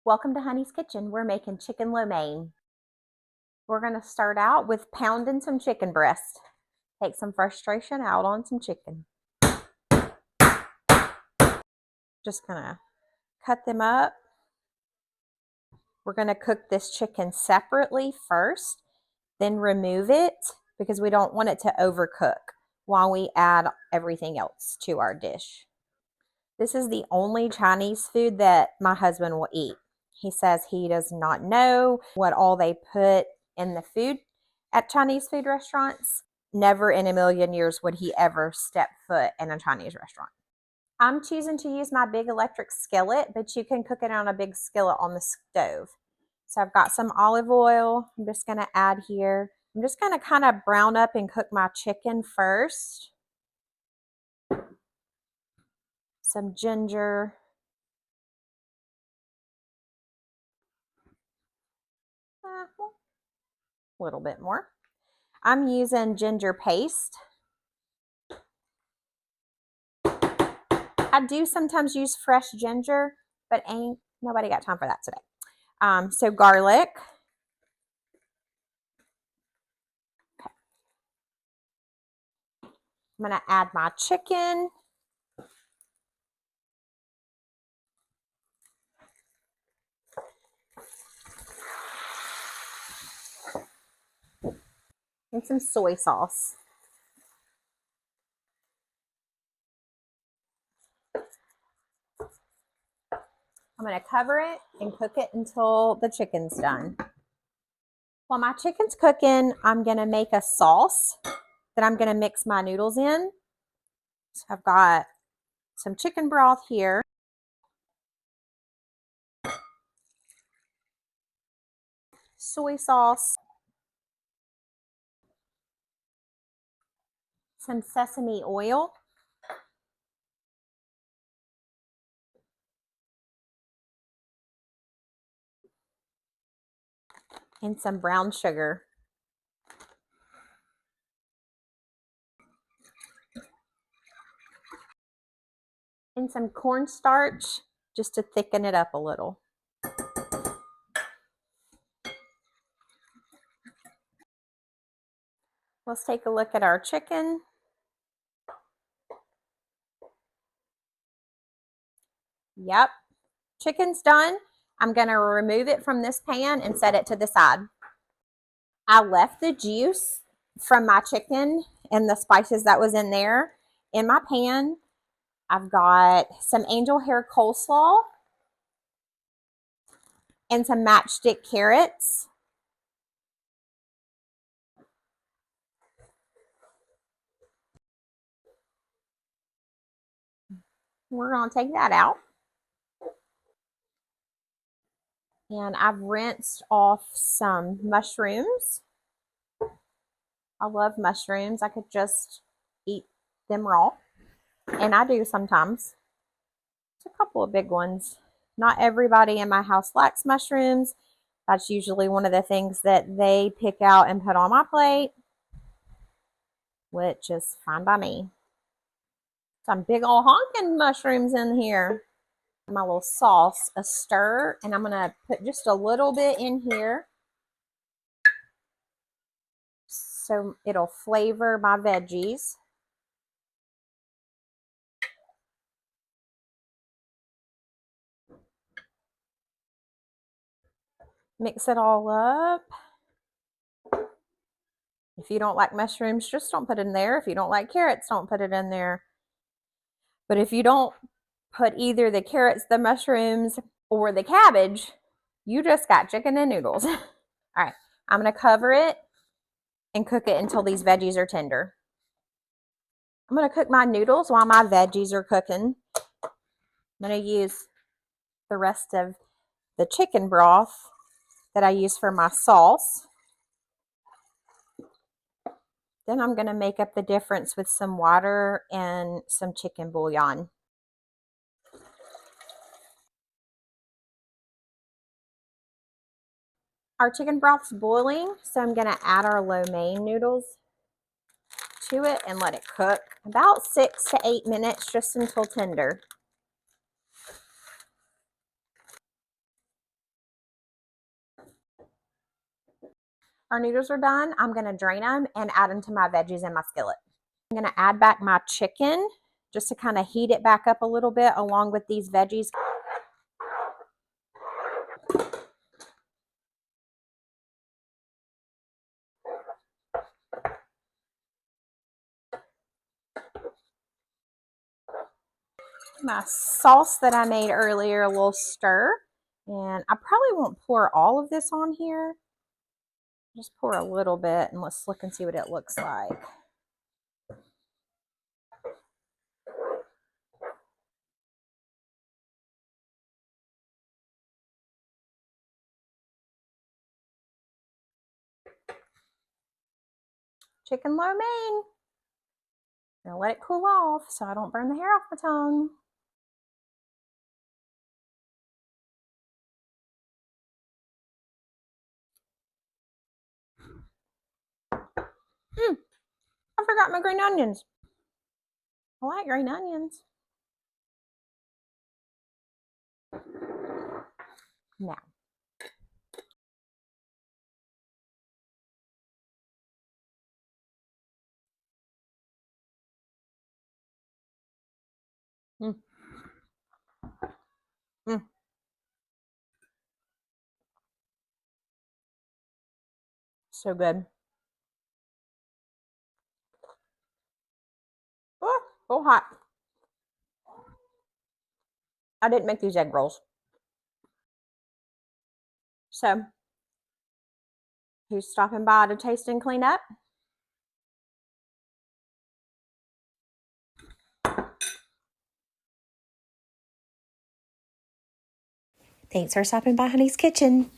Welcome to Honey's Kitchen. We're making chicken lo mein. We're going to start out with pounding some chicken breast. Take some frustration out on some chicken. Just going to cut them up. We're going to cook this chicken separately first, then remove it because we don't want it to overcook while we add everything else to our dish. This is the only Chinese food that my husband will eat. He says he does not know what all they put in the food at Chinese food restaurants. Never in a million years would he ever step foot in a Chinese restaurant. I'm choosing to use my big electric skillet, but you can cook it on a big skillet on the stove. So I've got some olive oil. I'm just going to add here. I'm just going to kind of brown up and cook my chicken first. Some ginger. A little bit more. I'm using ginger paste. I do sometimes use fresh ginger, but ain't nobody got time for that today. So garlic. Okay. I'm going to add my chicken. And some soy sauce. I'm going to cover it and cook it until the chicken's done. While my chicken's cooking, I'm going to make a sauce that I'm going to mix my noodles in. So I've got some chicken broth here. Soy sauce. Some sesame oil. And some brown sugar. And some cornstarch just to thicken it up a little. Let's take a look at our chicken. Yep, chicken's done. I'm going to remove it from this pan and set it to the side. I left the juice from my chicken and the spices that was in there in my pan. I've got some angel hair coleslaw and some matchstick carrots. We're going to take that out. And I've rinsed off some mushrooms. I love mushrooms. I could just eat them raw. And I do sometimes. It's a couple of big ones. Not everybody in my house likes mushrooms. That's usually one of the things that they pick out and put on my plate, which is fine by me. Some big old honking mushrooms in here. My little sauce, a stir, and I'm going to put just a little bit in here so it'll flavor my veggies. Mix it all up. If you don't like mushrooms, just don't put it in there. If you don't like carrots, don't put it in there. But if you don't put either the carrots, the mushrooms, or the cabbage, you just got chicken and noodles. All right, I'm going to cover it and cook it until these veggies are tender. I'm going to cook my noodles while my veggies are cooking. I'm going to use the rest of the chicken broth that I use for my sauce. Then I'm going to make up the difference with some water and some chicken bouillon. Our chicken broth's boiling, so I'm going to add our lo mein noodles to it and let it cook about 6 to 8 minutes, just until tender. our noodles are done, I'm going to drain them and add them to my veggies in my skillet. I'm going to add back my chicken just to kind of heat it back up a little bit along with these veggies. My sauce that I made earlier, a little stir, and I probably won't pour all of this on here. Just pour a little bit and let's look and see what it looks like. Chicken lo mein. I'm gonna let it cool off so I don't burn the hair off my tongue. I forgot my green onions. I like green onions. Now. Mm. Mm. So good. Oh, so hot. I didn't make these egg rolls. So, who's stopping by to taste and clean up? Thanks for stopping by Honey's Kitchen.